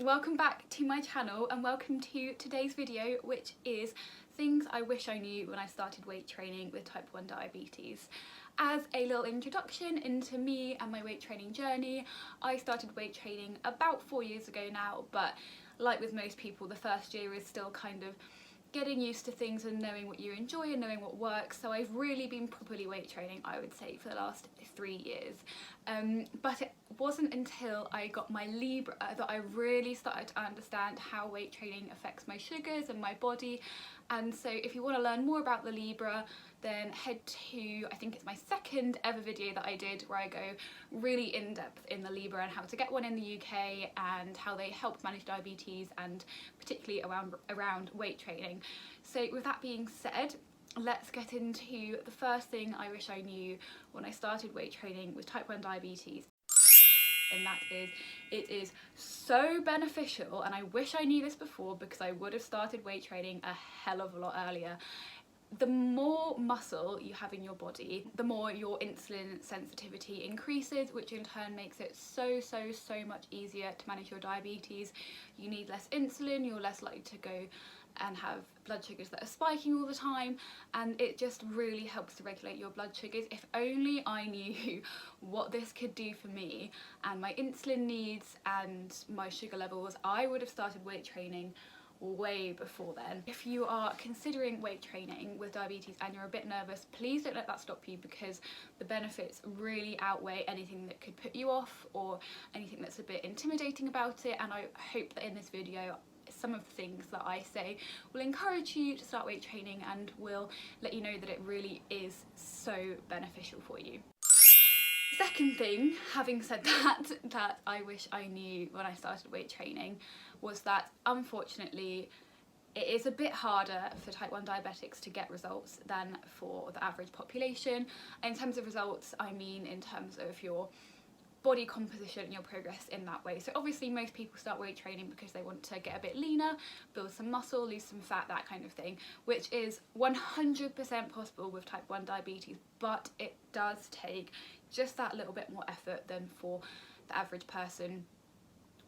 welcome back to my channel and welcome to today's video, which is things I wish I knew when I started weight training with type 1 diabetes. As a little introduction into me and my weight training journey, I started weight training about 4 years ago now, but like with most people, the first year is still kind of getting used to things and knowing what you enjoy and knowing what works. So I've really been properly weight training, I would say, for the last 3 years. But it wasn't until I got my Libra that I really started to understand how weight training affects my sugars and my body. And so if you want to learn more about the Libra, then head to, I think it's my second ever video that I did, where I go really in depth in the Libra and how to get one in the UK and how they help manage diabetes and particularly around weight training. So with that being said, let's get into the first thing I wish I knew when I started weight training with type 1 diabetes. And that is, it is so beneficial, and I wish I knew this before because I would have started weight training a hell of a lot earlier. The more muscle you have in your body, the more your insulin sensitivity increases, which in turn makes it so much easier to manage your diabetes. You need less insulin, you're less likely to go and have blood sugars that are spiking all the time, and it just really helps to regulate your blood sugars. If only I knew what this could do for me and my insulin needs and my sugar levels, I would have started weight training way before then. If you are considering weight training with diabetes and you're a bit nervous, please don't let that stop you, because the benefits really outweigh anything that could put you off or anything that's a bit intimidating about it. And I hope that in this video, some of the things that I say will encourage you to start weight training and will let you know that it really is so beneficial for you. Second thing, having said that I wish I knew when I started weight training, was that unfortunately it is a bit harder for type 1 diabetics to get results than for the average population. In terms of results, I mean in terms of your body composition and your progress in that way. So obviously most people start weight training because they want to get a bit leaner, build some muscle, lose some fat, that kind of thing, which is 100% possible with type 1 diabetes, but it does take just that little bit more effort than for the average person.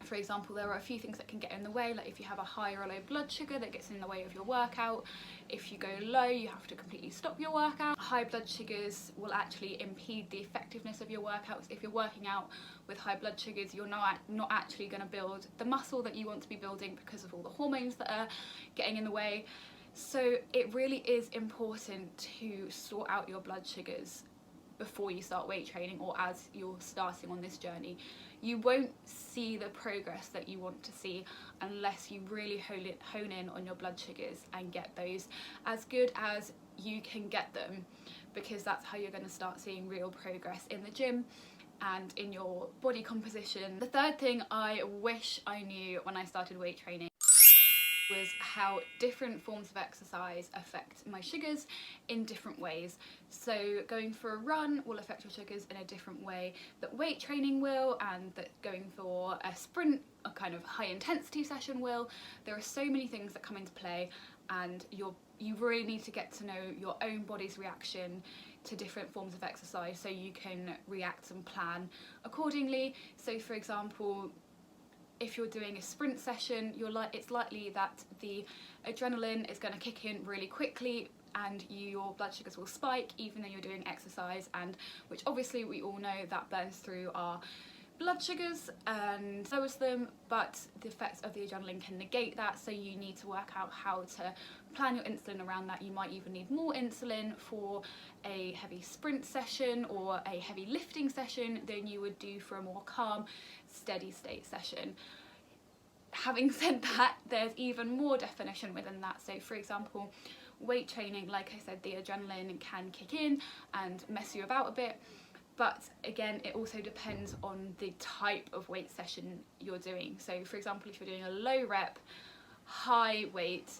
For example, there are a few things that can get in the way, like if you have a high or low blood sugar that gets in the way of your workout. If you go low, you have to completely stop your workout. High blood sugars will actually impede the effectiveness of your workouts. If you're working out with high blood sugars, you're not actually going to build the muscle that you want to be building because of all the hormones that are getting in the way. So it really is important to sort out your blood sugars before you start weight training, or as you're starting on this journey. You won't see the progress that you want to see unless you really hone in on your blood sugars and get those as good as you can get them, because that's how you're going to start seeing real progress in the gym and in your body composition. The third thing I wish I knew when I started weight training was how different forms of exercise affect my sugars in different ways. So going for a run will affect your sugars in a different way that weight training will, and that going for a sprint, a kind of high intensity session will. There are so many things that come into play, and you really need to get to know your own body's reaction to different forms of exercise so you can react and plan accordingly. So for example, if you're doing a sprint session, it's likely that the adrenaline is going to kick in really quickly and your blood sugars will spike even though you're doing exercise, and which obviously we all know that burns through our blood sugars and lowers them, but the effects of the adrenaline can negate that. So you need to work out how to plan your insulin around that. You might even need more insulin for a heavy sprint session or a heavy lifting session than you would do for a more calm, steady state session. Having said that, there's even more definition within that. So for example, weight training, like I said, the adrenaline can kick in and mess you about a bit. But again, it also depends on the type of weight session you're doing. So for example, if you're doing a low rep, high weight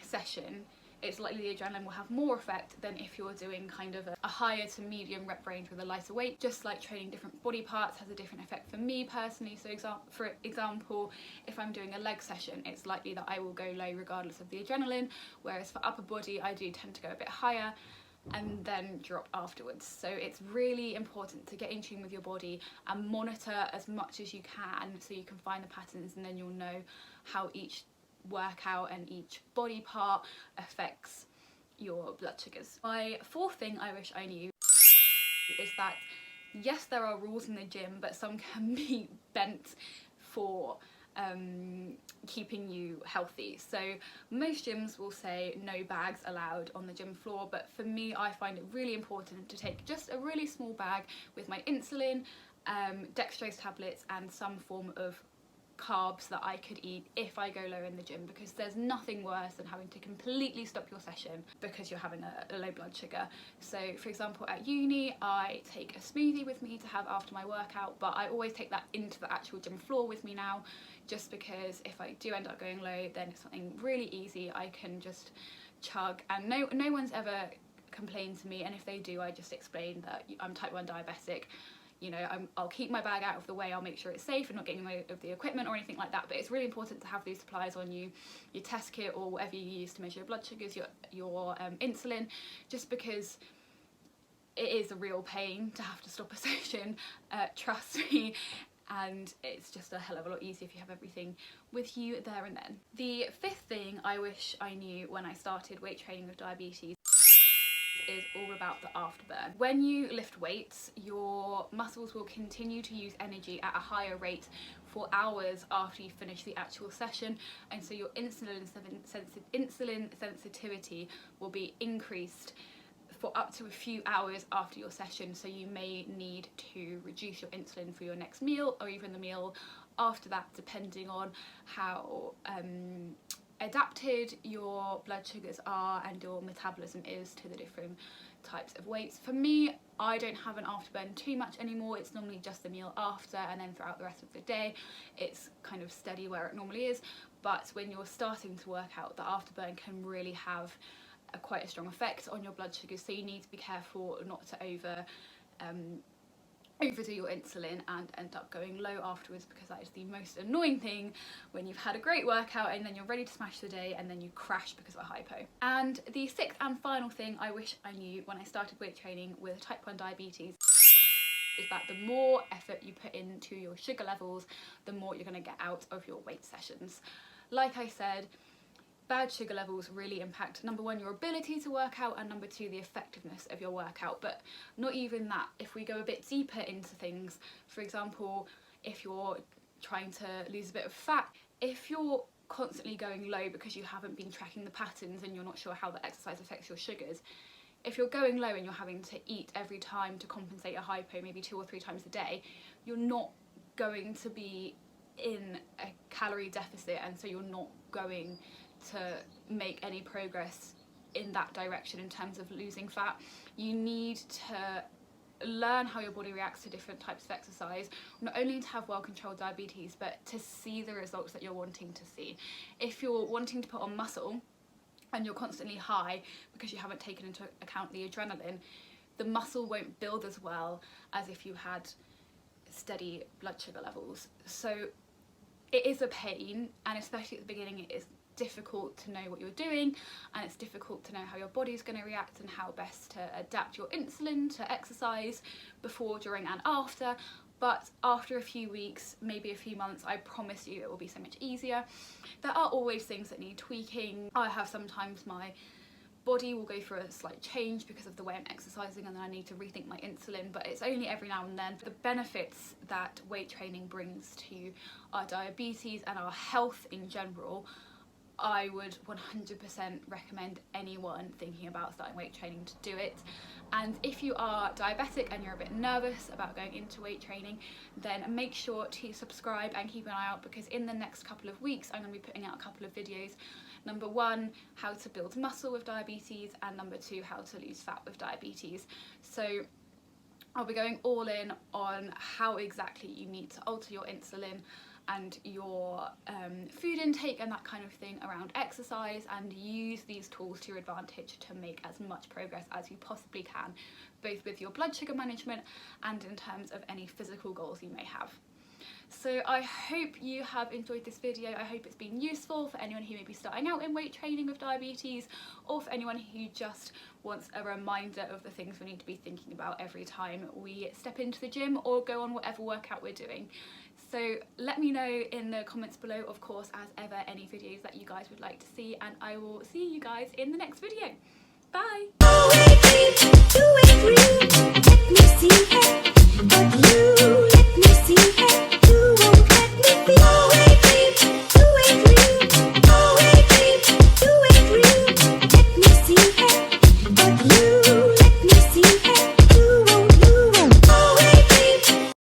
session, it's likely the adrenaline will have more effect than if you're doing kind of a higher to medium rep range with a lighter weight. Just like training different body parts has a different effect for me personally. So for example, if I'm doing a leg session, it's likely that I will go low regardless of the adrenaline, whereas for upper body I do tend to go a bit higher. and then drop afterwards. So it's really important to get in tune with your body and monitor as much as you can, so you can find the patterns, and then you'll know how each workout and each body part affects your blood sugars. My fourth thing I wish I knew is that yes, there are rules in the gym, but some can be bent for keeping you healthy. So most gyms will say no bags allowed on the gym floor, but for me, I find it really important to take just a really small bag with my insulin, dextrose tablets, and some form of carbs that I could eat if I go low in the gym, because there's nothing worse than having to completely stop your session because you're having a low blood sugar. So for example, at uni I take a smoothie with me to have after my workout, but I always take that into the actual gym floor with me now, just because if I do end up going low, then it's something really easy I can just chug, and no one's ever complained to me, and if they do, I just explain that I'm type 1 diabetic. You know, I'll keep my bag out of the way, I'll make sure it's safe and not getting in the way of the equipment or anything like that, but it's really important to have these supplies on you, your test kit or whatever you use to measure your blood sugars, your insulin, just because it is a real pain to have to stop a session, trust me, and it's just a hell of a lot easier if you have everything with you there and then. The fifth thing I wish I knew when I started weight training with diabetes is all about the afterburn. When you lift weights, your muscles will continue to use energy at a higher rate for hours after you finish the actual session, and so your insulin sensitivity will be increased for up to a few hours after your session, so you may need to reduce your insulin for your next meal or even the meal after that, depending on how adapted your blood sugars are and your metabolism is to the different types of weights. For me, I don't have an afterburn too much anymore. It's normally just the meal after, and then throughout the rest of the day it's kind of steady where it normally is. But when you're starting to work out, the afterburn can really have quite a strong effect on your blood sugars, so you need to be careful not to overdo your insulin and end up going low afterwards, because that is the most annoying thing when you've had a great workout and then you're ready to smash the day and then you crash because of a hypo. And the sixth and final thing I wish I knew when I started weight training with type 1 diabetes is that the more effort you put into your sugar levels, the more you're going to get out of your weight sessions. Like I said, bad sugar levels really impact, number one, your ability to work out, and number two, the effectiveness of your workout. But not even that, if we go a bit deeper into things, for example, if you're trying to lose a bit of fat, if you're constantly going low because you haven't been tracking the patterns and you're not sure how the exercise affects your sugars, if you're going low and you're having to eat every time to compensate a hypo, maybe 2 or 3 times a day, you're not going to be in a calorie deficit, and so you're not going to make any progress in that direction in terms of losing fat. You need to learn how your body reacts to different types of exercise, not only to have well-controlled diabetes, but to see the results that you're wanting to see. If you're wanting to put on muscle and you're constantly high because you haven't taken into account the adrenaline, the muscle won't build as well as if you had steady blood sugar levels. So it is a pain, and especially at the beginning it is difficult to know what you're doing, and it's difficult to know how your body's going to react and how best to adapt your insulin to exercise before, during and after. But after a few weeks, maybe a few months, I promise you it will be so much easier. There are always things that need tweaking. I have sometimes my body will go through a slight change because of the way I'm exercising, and then I need to rethink my insulin, but it's only every now and then. The benefits that weight training brings to our diabetes and our health in general, I would 100% recommend anyone thinking about starting weight training to do it. And if you are diabetic and you're a bit nervous about going into weight training, then make sure to subscribe and keep an eye out, because in the next couple of weeks I'm going to be putting out a couple of videos. Number one, how to build muscle with diabetes, and number two, how to lose fat with diabetes. So I'll be going all in on how exactly you need to alter your insulin and your food intake and that kind of thing around exercise, and use these tools to your advantage to make as much progress as you possibly can, both with your blood sugar management and in terms of any physical goals you may have. So I hope you have enjoyed this video. I hope it's been useful for anyone who may be starting out in weight training with diabetes, or for anyone who just wants a reminder of the things we need to be thinking about every time we step into the gym or go on whatever workout we're doing. So let me know in the comments below, of course, as ever, any videos that you guys would like to see, and I will see you guys in the next video. Bye!